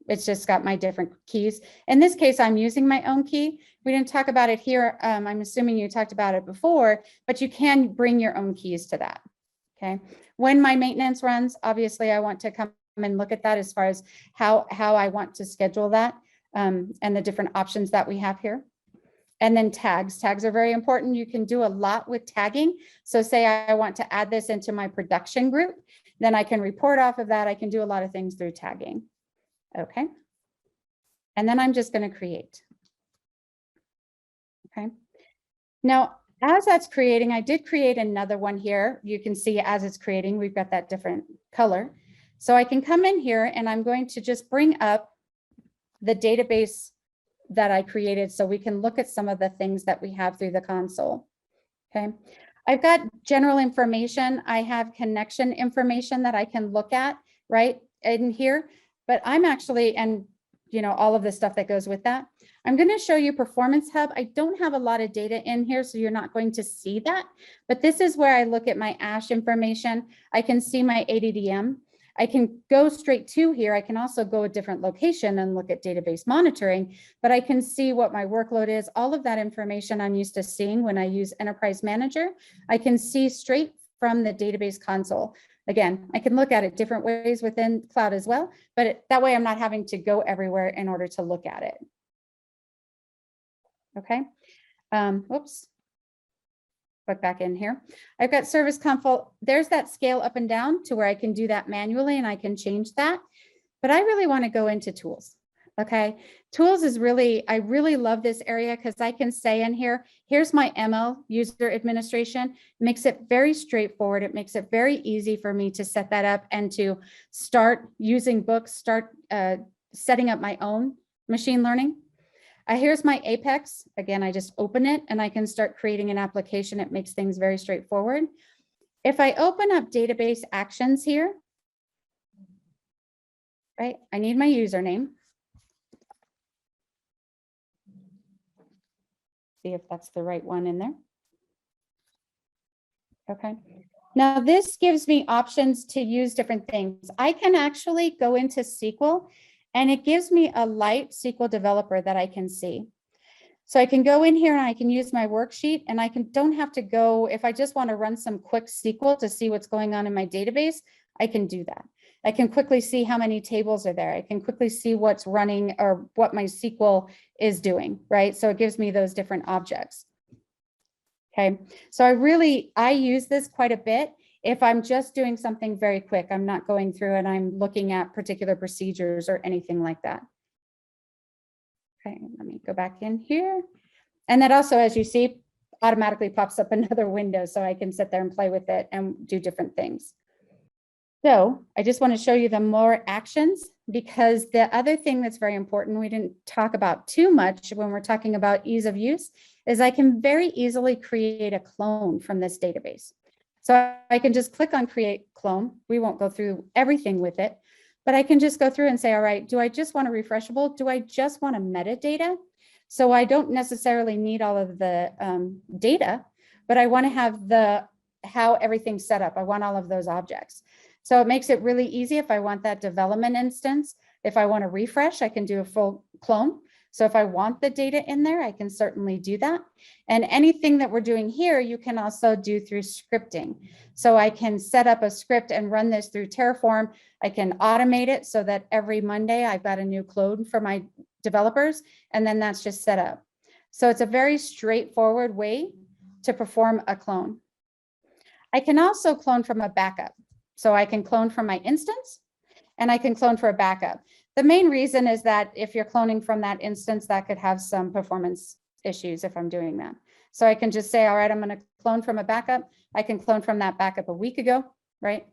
it's just got my different keys. In this case, I'm using my own key. We didn't talk about it here. I'm assuming you talked about it before, but you can bring your own keys to that. Okay. When my maintenance runs, obviously I want to come and look at that as far as how I want to schedule that and the different options that we have here. And then tags. Tags are very important. You can do a lot with tagging. So say I want to add this into my production group, then I can report off of that. I can do a lot of things through tagging. Okay. And then I'm just going to create. Okay. Now, as that's creating, I did create another one here. You can see as it's creating, we've got that different color. So I can come in here and I'm going to just bring up the database that I created so we can look at some of the things that we have through the console. Okay. I've got general information. I have connection information that I can look at right in here, but I'm actually, and all of the stuff that goes with that. I'm going to show you Performance Hub. I don't have a lot of data in here, so you're not going to see that, but this is where I look at my ASH information. I can see my ADDM. I can go straight to here. I can also go a different location and look at database monitoring, but I can see what my workload is. All of that information I'm used to seeing when I use Enterprise Manager, I can see straight from the database console. Again, I can look at it different ways within cloud as well, but that way I'm not having to go everywhere in order to look at it. Okay. Whoops. Put back in here. I've got service console. There's that scale up and down to where I can do that manually and I can change that. But I really want to go into tools. Okay. Tools is really, I really love this area because I can say in here, here's my ML user administration. It makes it very straightforward. It makes it very easy for me to set that up and to start using books, start setting up my own machine learning. Here's my Apex. Again, I just open it and I can start creating an application. It makes things very straightforward. If I open up database actions here, right, I need my username. See if that's the right one in there. Okay. Now this gives me options to use different things. I can actually go into SQL and it gives me a light SQL developer that I can see. So I can go in here and I can use my worksheet and I don't have to go, if I just want to run some quick SQL to see what's going on in my database, I can do that. I can quickly see how many tables are there. I can quickly see what's running or what my SQL is doing, right? So it gives me those different objects. Okay, so I use this quite a bit. If I'm just doing something very quick, I'm not going through and I'm looking at particular procedures or anything like that. Okay, let me go back in here. And that also, as you see, automatically pops up another window so I can sit there and play with it and do different things. So I just want to show you the more actions because the other thing that's very important, we didn't talk about too much when we're talking about ease of use, is I can very easily create a clone from this database. So I can just click on create clone. We won't go through everything with it, but I can just go through and say, all right, do I just want a refreshable? Do I just want a metadata? So I don't necessarily need all of the data, but I want to have how everything's set up. I want all of those objects. So it makes it really easy if I want that development instance. If I want to refresh, I can do a full clone. So if I want the data in there, I can certainly do that. And anything that we're doing here, you can also do through scripting. So I can set up a script and run this through Terraform. I can automate it so that every Monday I've got a new clone for my developers, and then that's just set up. So it's a very straightforward way to perform a clone. I can also clone from a backup. So I can clone from my instance and I can clone for a backup. The main reason is that if you're cloning from that instance, that could have some performance issues if I'm doing that. So I can just say, all right, I'm going to clone from a backup. I can clone from that backup a week ago, right?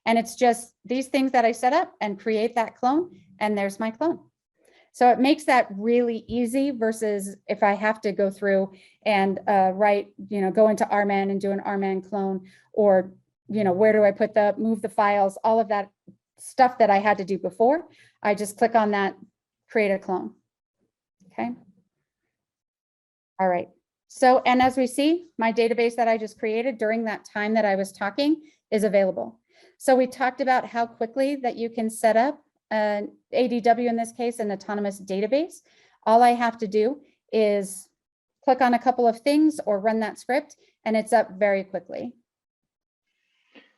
And it's just these things that I set up and create that clone, and there's my clone. So it makes that really easy versus if I have to go through and go into RMAN and do an RMAN clone, or where do I move the files, all of that stuff that I had to do before. I just click on that, create a clone. Okay. All right. So, and as we see, my database that I just created during that time that I was talking is available. So we talked about how quickly that you can set up an ADW, in this case, an autonomous database. All I have to do is click on a couple of things or run that script, and it's up very quickly.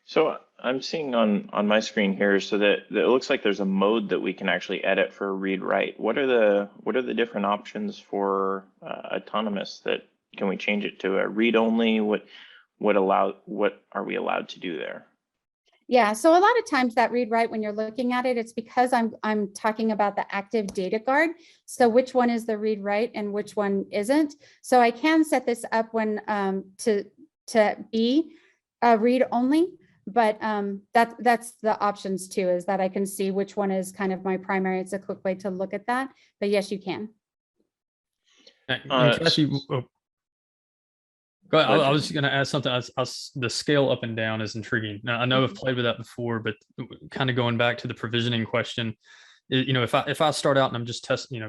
So I'm seeing on my screen here, so that it looks like there's a mode that we can actually edit for read write. What are the different options for autonomous? That can we change it to a read only? What are we allowed to do there? Yeah, so a lot of times that read write, when you're looking at it, it's because I'm talking about the active data guard. So which one is the read write and which one isn't? So I can set this up when to be read only, but that's the options too, is that I can see which one is kind of my primary. It's a quick way to look at that, but yes, you can. Cassie, go ahead. I was going to add something. The scale up and down is intriguing. Now, I know I've played with that before, but kind of going back to the provisioning question, if I start out and I'm just testing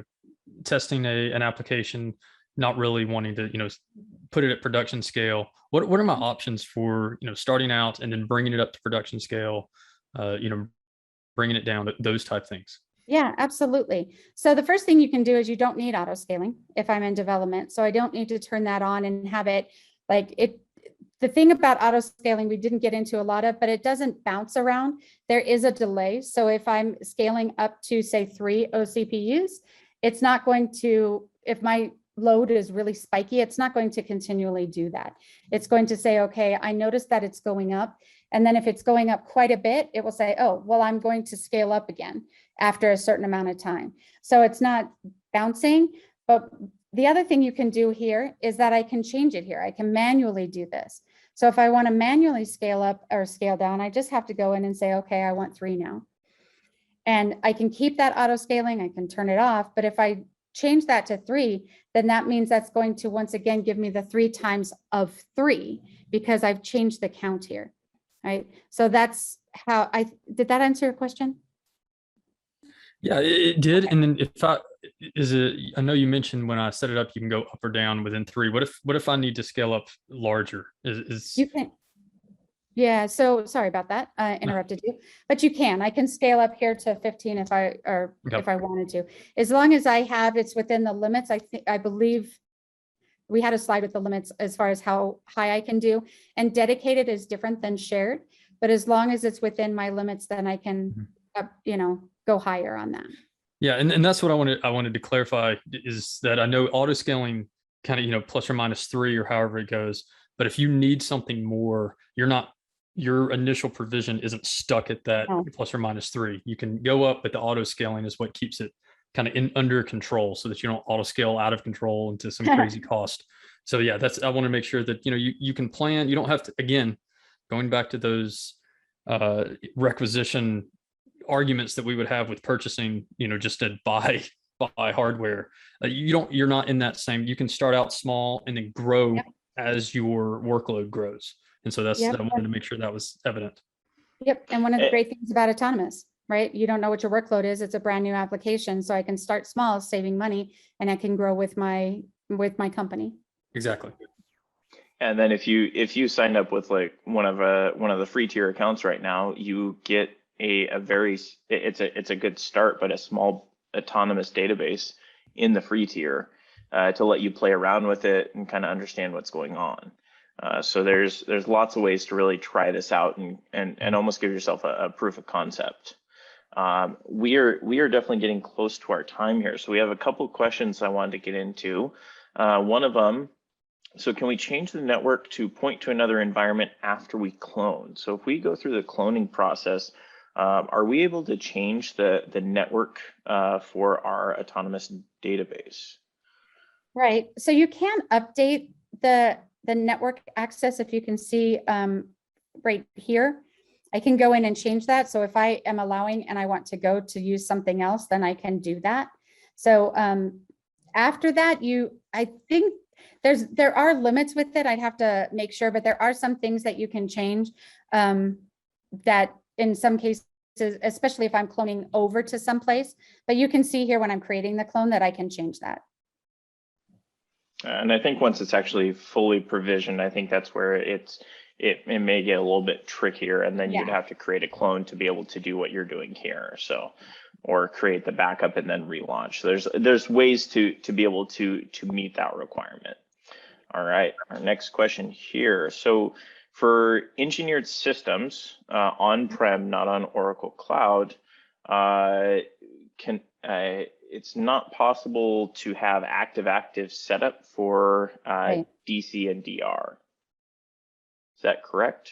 an application, not really wanting to put it at production scale, what are my options for starting out and then bringing it up to production scale, bringing it down, those type things? Yeah, absolutely. So the first thing you can do is you don't need auto scaling if I'm in development. So I don't need to turn that on and have it like it. The thing about auto scaling, we didn't get into a lot of, but it doesn't bounce around. There is a delay. So if I'm scaling up to say 3 OCPUs, it's not going to, if my load is really spiky, it's not going to continually do that. It's going to say, okay, I noticed that it's going up. And then if it's going up quite a bit, it will say, oh, well, I'm going to scale up again after a certain amount of time. So it's not bouncing. But the other thing you can do here is that I can change it here. I can manually do this. So if I want to manually scale up or scale down, I just have to go in and say, okay, I want 3 now. And I can keep that auto scaling. I can turn it off. But if I change that to 3, then that means that's going to once again give me the 3 times of 3 because I've changed the count here. Right. So that's how did that answer your question? Yeah, it did. Okay. And then I know you mentioned when I set it up, you can go up or down within 3. What if I need to scale up larger? You can. Yeah. So sorry about that. I interrupted you, but you can. I can scale up here to 15 if I wanted to, as long as it's within the limits. I believe we had a slide with the limits as far as how high I can do, and dedicated is different than shared, but as long as it's within my limits, then I can, go higher on that. Yeah. And that's what I wanted to clarify, is that I know auto scaling kind of, plus or minus 3 or however it goes. But if you need something more, your initial provision isn't stuck at that plus or minus 3. You can go up, but the auto scaling is what keeps it kind of under control, so that you don't auto scale out of control into some crazy cost. So yeah, I want to make sure that you can plan. You don't have to, again, going back to those requisition arguments that we would have with purchasing, just to buy hardware. You're not in that same. You can start out small and then grow as your workload grows. And so I wanted to make sure that was evident. Yep. And one of the great things about autonomous, right? You don't know what your workload is. It's a brand new application. So I can start small, saving money, and I can grow with my company. Exactly. And then if you sign up with like one of the free tier accounts right now, you get it's a good start, but a small autonomous database in the free tier to let you play around with it and kind of understand what's going on. So there's lots of ways to really try this out and almost give yourself a proof of concept. We are definitely getting close to our time here. So we have a couple of questions I wanted to get into. One of them, so can we change the network to point to another environment after we clone? So if we go through the cloning process, are we able to change the network for our autonomous database? Right. So you can update the network access. If you can see right here, I can go in and change that. So if I am allowing and I want to go to use something else, then I can do that. So after that, I think there are limits with it. I'd have to make sure, but there are some things that you can change that in some cases, especially if I'm cloning over to someplace, but you can see here when I'm creating the clone that I can change that. And I think once it's actually fully provisioned, I think that's where it may get a little bit trickier, and then you'd have to create a clone to be able to do what you're doing here. So, or create the backup and then relaunch. So there's ways to be able to meet that requirement. All right, our next question here. So for engineered systems on-prem, not on Oracle Cloud, it's not possible to have active setup for DC and DR. Is that correct?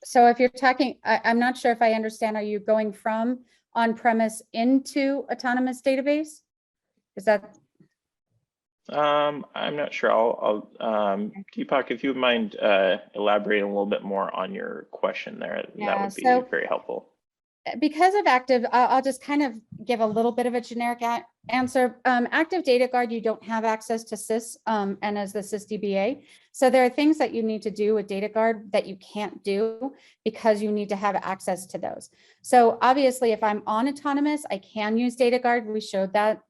So if you're talking, I'm not sure if I understand, are you going from on-premise into Autonomous Database? Is that? I'm not sure. I'll Deepak, if you would mind elaborating a little bit more on your question there, that would be very helpful. Because of active, I'll just kind of give a little bit of a generic answer. Active Data Guard, you don't have access to SIS and as the SIS DBA. So there are things that you need to do with Data Guard that you can't do because you need to have access to those. So obviously, if I'm on Autonomous, I can use Data Guard. We showed that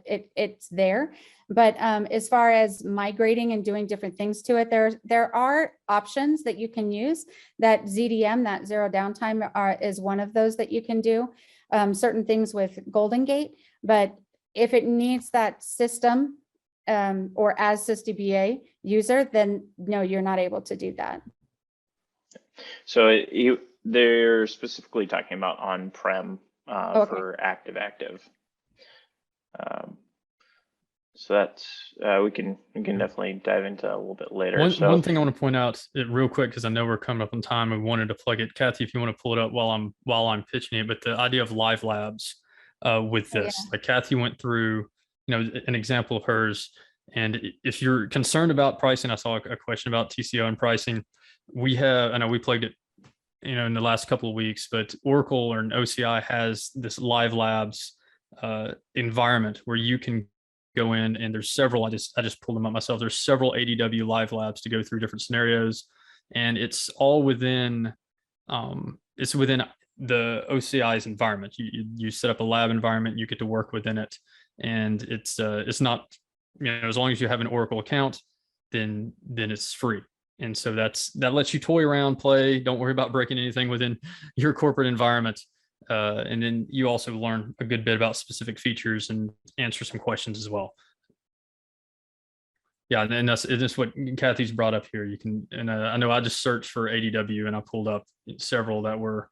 it's there. But as far as migrating and doing different things to it, there are options that you can use. That ZDM, that zero downtime, is one of those that you can do. Certain things with Golden Gate, but if it needs that system or as SysDBA user, then no, you're not able to do that. So they're specifically talking about on-prem for active. So that's we can definitely dive into a little bit later. One thing I want to point out real quick, because I know we're coming up on time. We wanted to plug it, Kathy, if you want to pull it up while I'm pitching it. But the idea of live labs with this, like Kathy went through, an example of hers. And if you're concerned about pricing, I saw a question about TCO and pricing. I know we plugged it, in the last couple of weeks, but Oracle or an OCI has this live labs environment where you can go in, and there's several, I just pulled them up myself. There's several ADW live labs to go through different scenarios, and it's all within it's within the OCI's environment. You set up a lab environment, you get to work within it, and it's not, as long as you have an Oracle account, then it's free. And so that lets you toy around, play, don't worry about breaking anything within your corporate environment. And then you also learn a good bit about specific features and answer some questions as well. Yeah, and that's what Kathy's brought up here. You can, and I know I just searched for ADW and I pulled up several that were,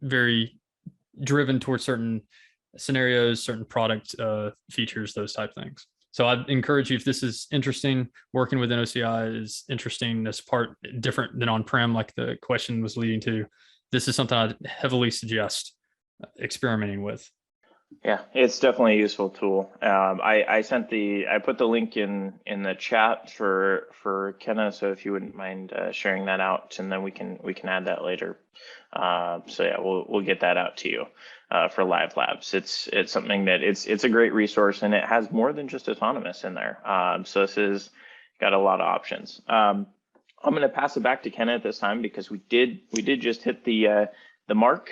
very driven towards certain scenarios, certain product features, those type of things. So I'd encourage you, if this is interesting, working within OCI is interesting, this part different than on-prem, like the question was leading to. This is something I'd heavily suggest experimenting with. Yeah, it's definitely a useful tool. I put the link in the chat for Kenna, so if you wouldn't mind sharing that out, and then we can add that later. So yeah, we'll get that out to you for live labs. It's something that it's a great resource, and it has more than just autonomous in there. So this is got a lot of options. I'm going to pass it back to Kenna at this time because we did just hit the mark.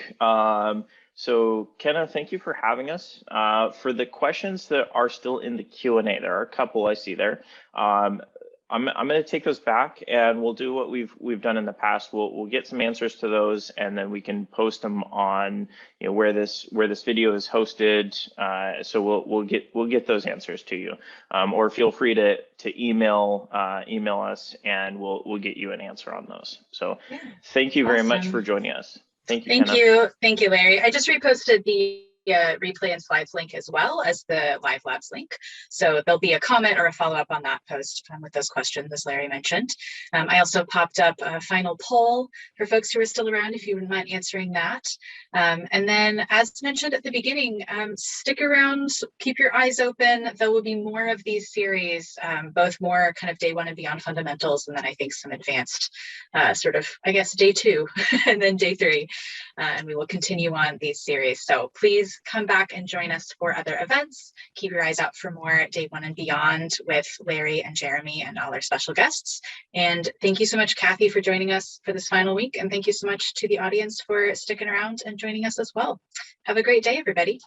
So Kenna, thank you for having us. For the questions that are still in the Q&A, there are a couple I see there. I'm going to take those back, and we'll do what we've done in the past. We'll get some answers to those, and then we can post them on where this video is hosted. So we'll get those answers to you, or feel free to email us, and we'll get you an answer on those. So thank you very much for joining us. Thank you. Thank you, Larry. I just reposted the replay and slides link as well as the live labs link. So there'll be a comment or a follow-up on that post with those questions, as Larry mentioned. I also popped up a final poll for folks who are still around, if you wouldn't mind answering that. And then, as mentioned at the beginning, stick around, keep your eyes open. There will be more of these series, both more kind of day one and beyond fundamentals, and then I think some advanced sort of, I guess, day two and then day three. And we will continue on these series. So please come back and join us for other events. Keep your eyes out for more day one and beyond with Larry and Jeremy and all our special guests. And thank you so much, Kathy, for joining us for this final week. And thank you so much to the audience for sticking around and joining us as well. Have a great day, everybody.